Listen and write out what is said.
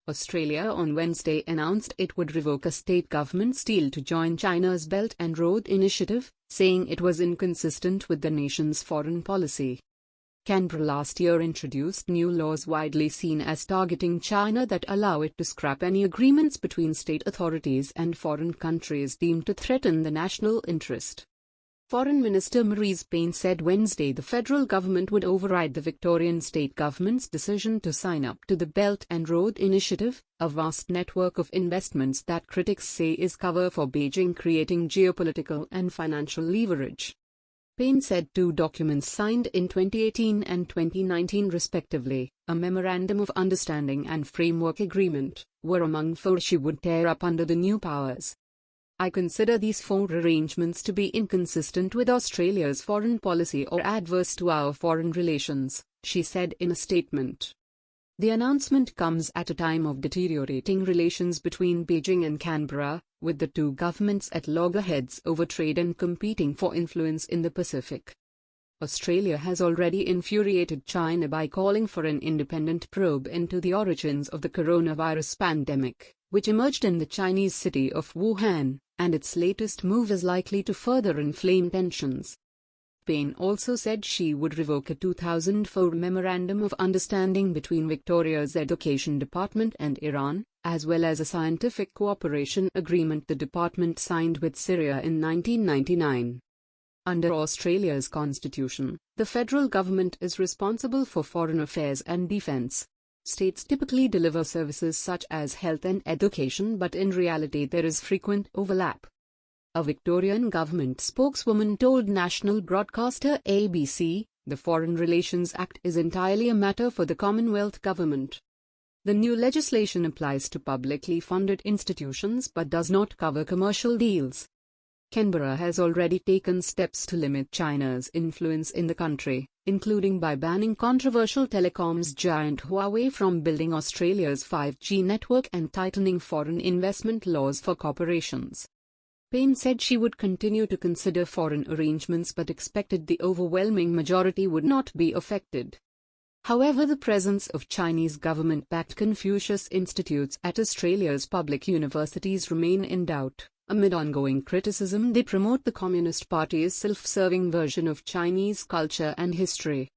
Australia on Wednesday announced it would revoke a state government's deal to join China's Belt and Road Initiative, saying it was inconsistent with the nation's foreign policy. Canberra last year introduced new laws widely seen as targeting China that allow it to scrap any agreements between state authorities and foreign countries deemed to threaten the national interest. Foreign Minister Marise Payne said Wednesday the federal government would override the Victorian state government's decision to sign up to the Belt and Road Initiative, a vast network of investments that critics say is cover for Beijing creating geopolitical and financial leverage. Payne said two documents signed in 2018 and 2019 respectively, a Memorandum of Understanding and Framework Agreement, were among four she would tear up under the new powers. I consider these four arrangements to be inconsistent with Australia's foreign policy or adverse to our foreign relations, she said in a statement. The announcement comes at a time of deteriorating relations between Beijing and Canberra, with the two governments at loggerheads over trade and competing for influence in the Pacific. Australia has already infuriated China by calling for an independent probe into the origins of the coronavirus pandemic, which emerged in the Chinese city of Wuhan, and its latest move is likely to further inflame tensions. Payne also said she would revoke a 2004 Memorandum of Understanding between Victoria's Education Department and Iran, as well as a scientific cooperation agreement the department signed with Syria in 1999. Under Australia's constitution, the federal government is responsible for foreign affairs and defence. States typically deliver services such as health and education, but in reality there is frequent overlap. A Victorian government spokeswoman told national broadcaster ABC, the Foreign Relations Act is entirely a matter for the Commonwealth government. The new legislation applies to publicly funded institutions but does not cover commercial deals. Canberra has already taken steps to limit China's influence in the country, including by banning controversial telecoms giant Huawei from building Australia's 5G network and tightening foreign investment laws for corporations. Payne said she would continue to consider foreign arrangements but expected the overwhelming majority would not be affected. However, the presence of Chinese government-backed Confucius institutes at Australia's public universities remain in doubt, amid ongoing criticism they promote the Communist Party's self-serving version of Chinese culture and history.